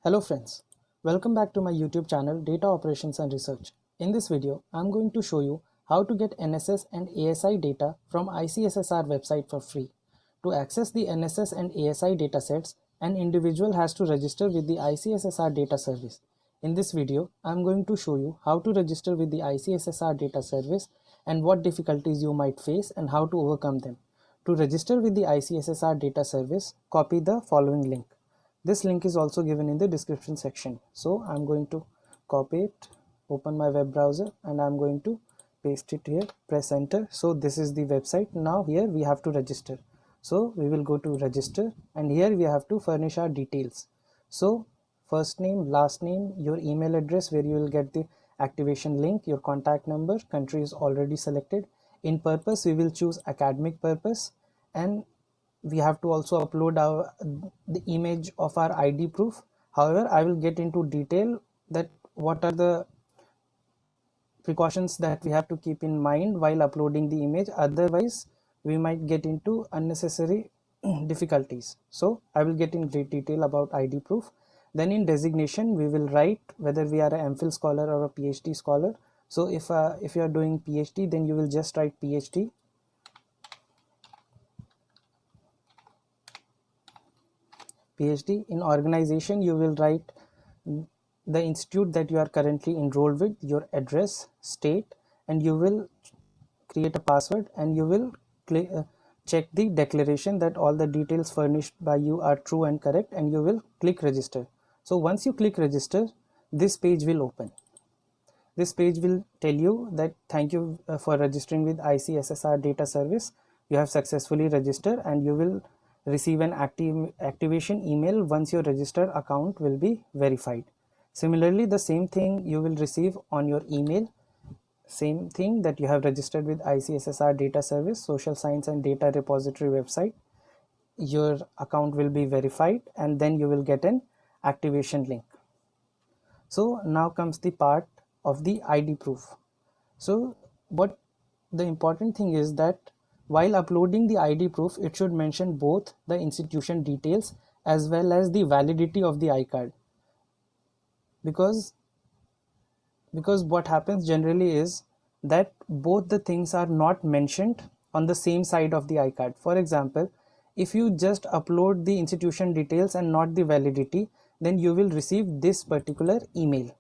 Hello friends, welcome back to my YouTube channel Data Operations and Research. In this video, I'm going to show you how to get NSS and ASI data from ICSSR website for free. To access the NSS and ASI datasets, an individual has to register with the ICSSR data service. In this video, I'm going to show you how to register with the ICSSR data service and what difficulties you might face and how to overcome them. To register with the ICSSR data service, copy the following link. This link is also given in the description section. So I'm going to copy it, open my web browser, and I'm going to paste it here, press enter. So this is the website. Now here we have to register. So we will go to register, and here we have to furnish our details. So first name, last name, your email address where you will get the activation link, your contact number, country is already selected. In purpose, we will choose academic purpose, and we have to also upload the image of our ID proof. However, I will get into detail that what are the precautions that we have to keep in mind while uploading the image, otherwise we might get into unnecessary difficulties. So I will get in great detail about ID proof. Then in designation we will write whether we are an MPhil scholar or a PhD scholar. So if you are doing PhD, then you will just write PhD. In organization, you will write the institute that you are currently enrolled with, your address, state, and you will create a password, and you will check the declaration that all the details furnished by you are true and correct, and you will click register. So once you click register, this page will open. This page will tell you that thank you for registering with ICSSR data service. You have successfully registered, and you will receive an activation email once your registered account will be verified. Similarly, the same thing you will receive on your email, same thing that you have registered with ICSSR data service, social science and data repository website. Your account will be verified, and then you will get an activation link. So now comes the part of the ID proof. So what the important thing is that while uploading the ID proof, it should mention both the institution details as well as the validity of the iCard. Because what happens generally is that both the things are not mentioned on the same side of the iCard. For example, if you just upload the institution details and not the validity, then you will receive this particular email.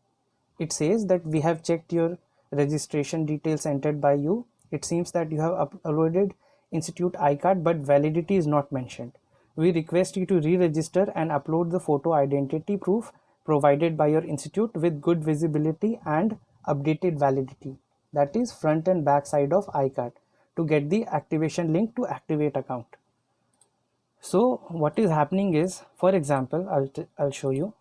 It says that we have checked your registration details entered by you. It seems that you have uploaded institute iCard, but validity is not mentioned. We request you to re-register and upload the photo identity proof provided by your institute with good visibility and updated validity, that is front and back side of iCard, to get the activation link to activate account. So what is happening is, for example, I'll show you.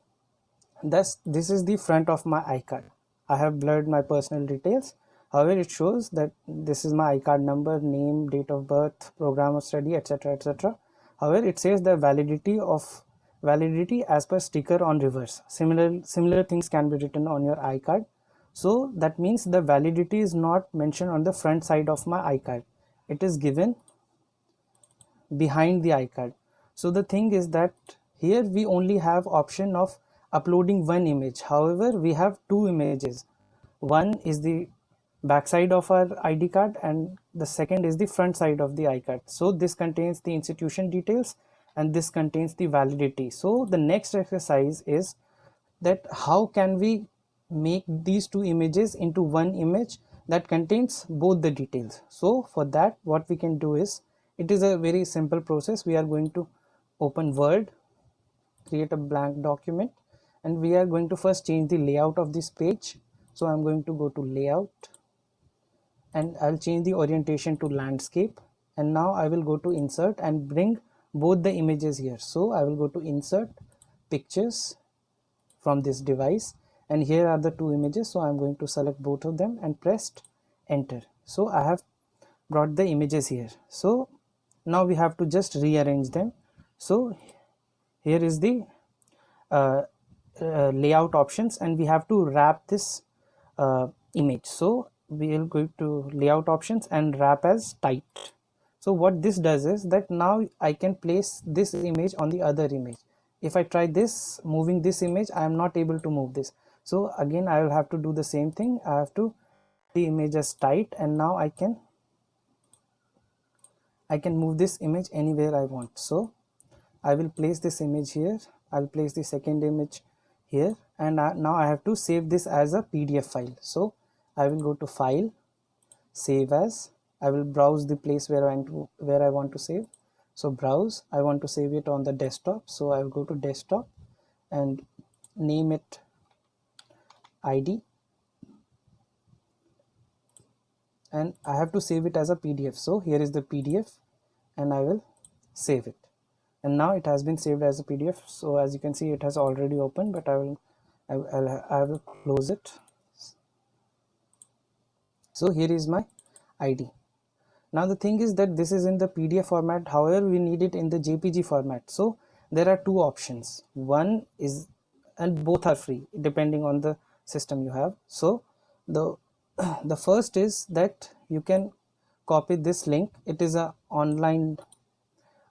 Thus, this is the front of my iCard. I have blurred my personal details. However, it shows that this is my iCard number, name, date of birth, program of study, etc., etc. However, it says the validity as per sticker on reverse. Similar things can be written on your iCard. So that means the validity is not mentioned on the front side of my iCard. It is given behind the iCard. So the thing is that here we only have option of uploading one image. However, we have two images. One is the back side of our ID card, and the second is the front side of the iCard. So this contains the institution details and this contains the validity. So the next exercise is that how can we make these two images into one image that contains both the details. So for that, what we can do is, it is a very simple process. We are going to open Word, create a blank document, and we are going to first change the layout of this page. So I'm going to go to layout, and I'll change the orientation to landscape, and now I will go to insert and bring both the images here. So I will go to insert pictures from this device, and here are the two images. So I'm going to select both of them and pressed enter. So I have brought the images here. So now we have to just rearrange them. So here is the layout options, and we have to wrap this image. So we will go to layout options and wrap as tight. So what this does is that now I can place this image on the other image. if I try this moving this image, I am not able to move this. So again I will have to do the same thing. I have to the image as tight, and now I can move this image anywhere I want. So I will place this image here, I'll place the second image here, and now I have to save this as a PDF file. So I will go to File, Save As. I will browse the place where I want to save. So browse, I want to save it on the desktop, so I will go to desktop and name it ID, and I have to save it as a PDF. So here is the PDF, and I will save it, and now it has been saved as a PDF. So as you can see, it has already opened, but I will close it. So here is my ID. Now the thing is that this is in the PDF format, however we need it in the JPG format. So there are two options. One is, and both are free depending on the system you have. So the the first is that you can copy this link. It is a online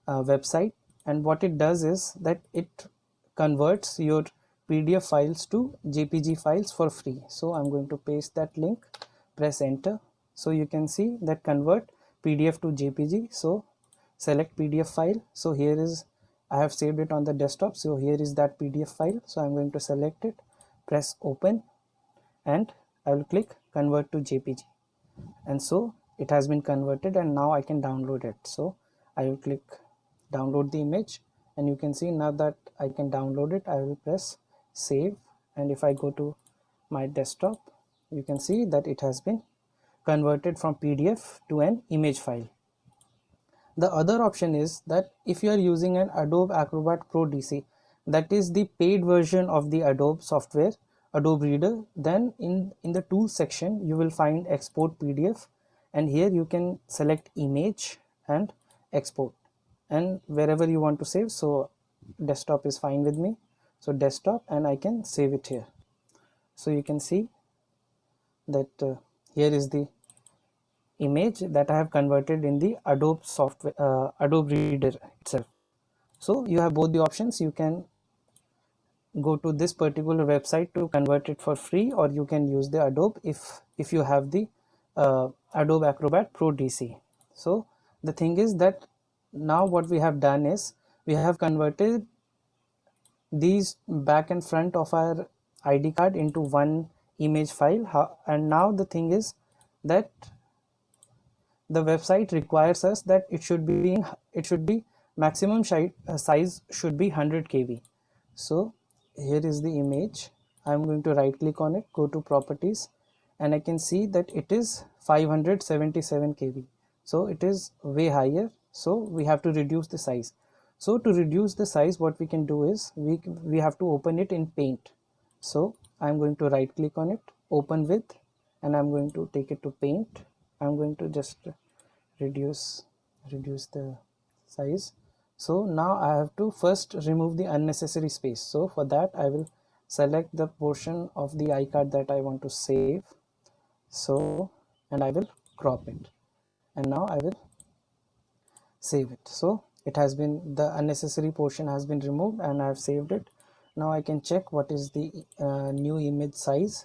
website, and what it does is that it converts your PDF files to JPG files for free. So I'm going to paste that link, press enter. So you can see that convert PDF to JPG. So select PDF file. So here is, I have saved it on the desktop, so here is that PDF file. So I'm going to select it, press open, and I will click convert to JPG, and so it has been converted, and now I can download it. So I will click download the image, and you can see now that I can download it. I will press save, and if I go to my desktop, you can see that it has been converted from PDF to an image file. The other option is that if you are using an Adobe Acrobat Pro DC, that is the paid version of the Adobe software, Adobe Reader, then in the tools section you will find export PDF, and here you can select image and export, and wherever you want to save. So desktop is fine with me, so desktop, and I can save it here. So you can see that here is the image that I have converted in the Adobe software, Adobe Reader itself. So you have both the options. You can go to this particular website to convert it for free, or you can use the Adobe if you have the Adobe Acrobat Pro DC. So the thing is that now what we have done is we have converted these back and front of our ID card into one image file, and now the thing is that the website requires us that it should be maximum size should be 100 KB. So here is the image. I'm going to right click on it, go to properties, and I can see that it is 577 KB. So it is way higher, so we have to reduce the size. So to reduce the size, what we can do is we have to open it in Paint. So I'm going to right click on it, open with, and I'm going to take it to Paint. I'm going to just reduce the size. So now I have to first remove the unnecessary space. So for that I will select the portion of the iCard that I want to save. So, and I will crop it, and now I will save it. So it has been, the unnecessary portion has been removed, and I have saved it. Now I can check what is the new image size.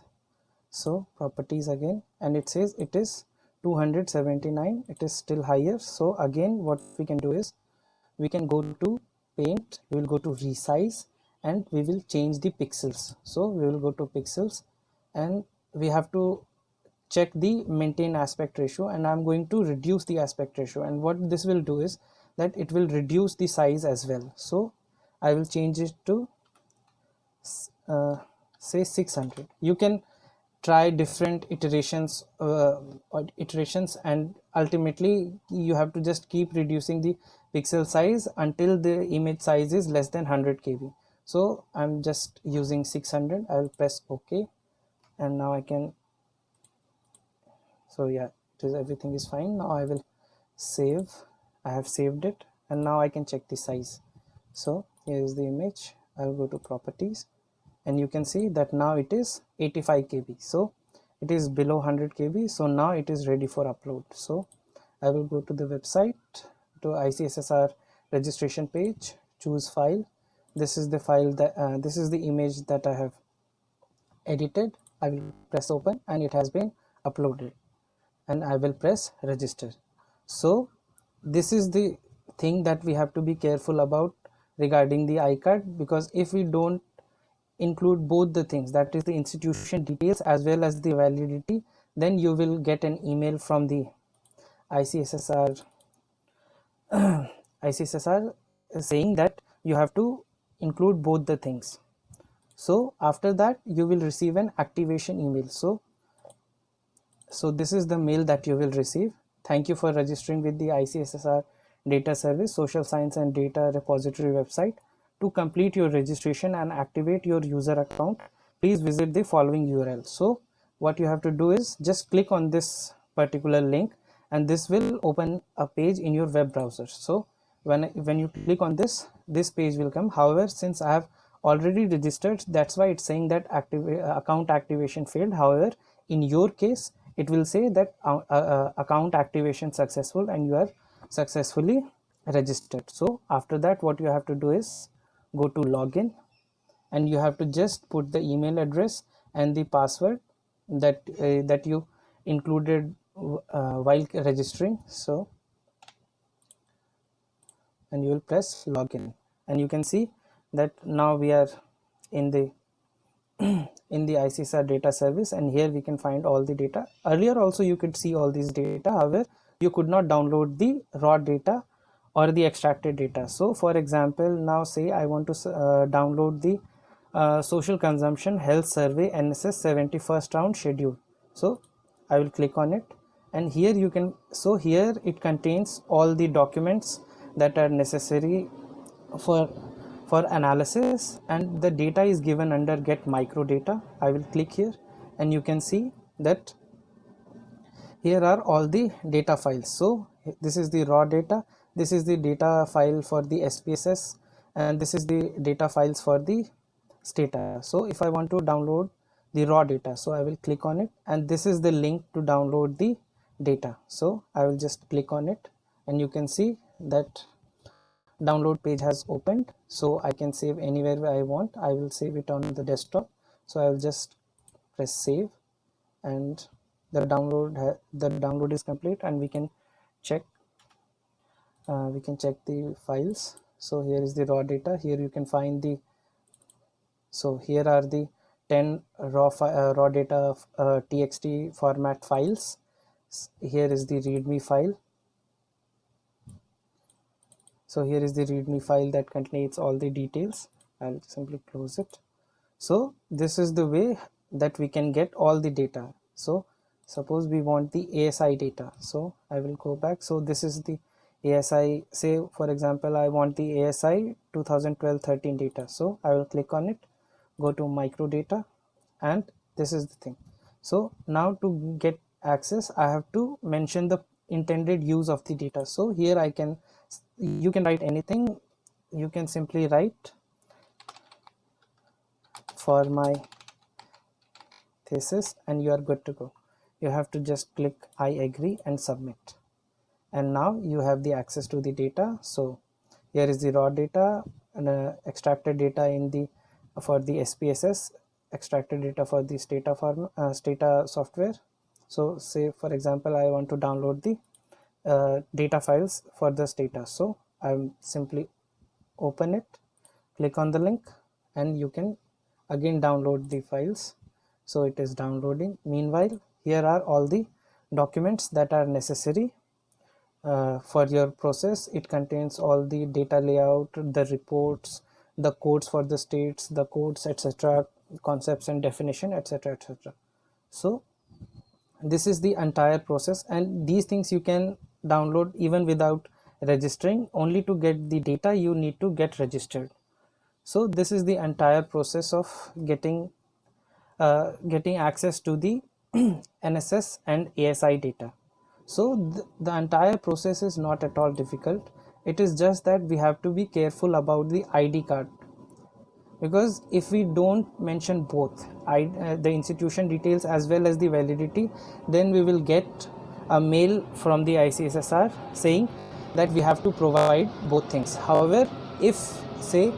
So properties again, and it says it is 279. It is still higher. So again what we can do is we can go to Paint, we will go to resize, and we will change the pixels. So we will go to pixels, and we have to check the maintain aspect ratio, and I'm going to reduce the aspect ratio, and what this will do is that it will reduce the size as well. So I will change it to say 600. You can try different iterations, and ultimately you have to just keep reducing the pixel size until the image size is less than 100 KB. So I'm just using 600. I will press OK, and now I can, so yeah, everything is fine. Now I will save. I have saved it, and now I can check the size. So here is the image. I will go to properties, and you can see that now it is 85 KB. So it is below 100 KB. So now it is ready for upload. So I will go to the website, to ICSSR registration page, choose file, this is the file that this is the image that I have edited. I will press open and it has been uploaded, and I will press register. So this is the thing that we have to be careful about regarding the iCard, because if we don't include both the things, that is the institution details as well as the validity, then you will get an email from the ICSSR ICSSR saying that you have to include both the things. So after that you will receive an activation email. So this is the mail that you will receive. Thank you for registering with the ICSSR Data Service Social Science and Data Repository website. To complete your registration and activate your user account, please visit the following URL. So what you have to do is just click on this particular link, and this will open a page in your web browser. So when you click on this page will come. However, since I have already registered, that's why it's saying that account activation failed. However, in your case it will say that account activation successful and you are successfully registered. So after that, what you have to do is go to login, and you have to just put the email address and the password that you included while registering. So, and you will press login, and you can see that now we are in the in the ICSSR data service, and here we can find all the data. Earlier also you could see all these data, however you could not download the raw data or the extracted data. So for example, now say I want to download the social consumption health survey NSS 71st round schedule. So I will click on it, and here you can, so here it contains all the documents that are necessary for analysis, and the data is given under get micro data. I will click here, and you can see that here are all the data files. So this is the raw data, this is the data file for the SPSS, and this is the data files for the stata. So if I want to download the raw data, so I will click on it, and this is the link to download the data. So I will just click on it, and you can see that download page has opened. So I can save anywhere I want. I will save it on the desktop. So I will just press save, and the download is complete, and we can check the files. So here is the raw data. Here you can find the, so here are the 10 raw data txt format files. Here is the readme file. So here is the readme file that contains all the details. I'll simply close it. So this is the way that we can get all the data. So suppose we want the ASI data. So I will go back. So this is the ASI, say for example I want the ASI 2012-13 data. So I will click on it, go to micro data, and this is the thing. So now to get access, I have to mention the intended use of the data. So here you can write anything. You can simply write for my thesis, and you are good to go. You have to just click I agree and submit, and now you have the access to the data. So here is the raw data and extracted data in the for the SPSS, extracted data for the stata software. So say for example I want to download the data files for the stata. So I'm simply open it, click on the link, and you can again download the files. So it is downloading. Meanwhile, here are all the documents that are necessary for your process. It contains all the data layout, the reports, the codes for the states, the codes, etc., concepts and definition, etc., etc. So this is the entire process, and these things you can download even without registering. Only to get the data you need to get registered. So this is the entire process of getting access to the NSS and ASI data. So the entire process is not at all difficult. It is just that we have to be careful about the ID card, because if we don't mention both the institution details as well as the validity, then we will get a mail from the ICSSR saying that we have to provide both things. However, if say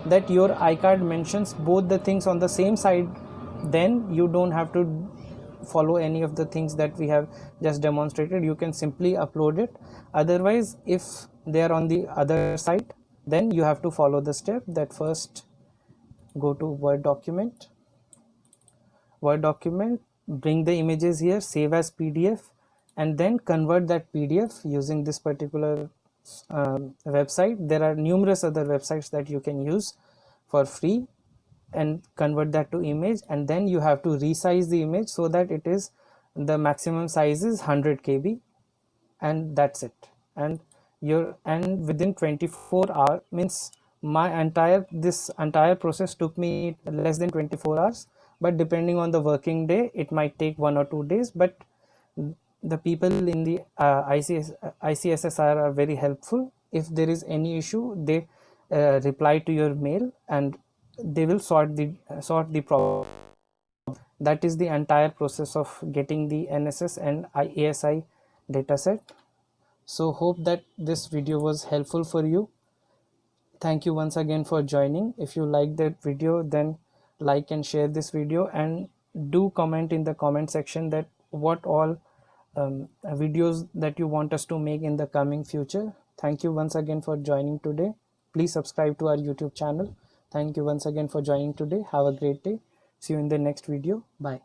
that your iCard mentions both the things on the same side, then you don't have to follow any of the things that we have just demonstrated. You can simply upload it. Otherwise, if they are on the other side, then you have to follow the step that first go to Word document, bring the images here, save as PDF, and then convert that PDF using this particular website. There are numerous other websites that you can use for free, and convert that to image, and then you have to resize the image so that it is, the maximum size is 100 KB, and that's it. And within 24 hours, means this entire process took me less than 24 hours, but depending on the working day it might take 1 or 2 days. But the people in the ICSSR are very helpful. If there is any issue, they reply to your mail and they will sort the problem. That is the entire process of getting the NSS and ASI dataset. So hope that this video was helpful for you. Thank you once again for joining. If you like that video, then like and share this video, and do comment in the comment section that what all videos that you want us to make in the coming future. Thank you once again for joining today. Please subscribe to our YouTube channel. Thank you once again for joining today. Have a great day. See you in the next video. Bye.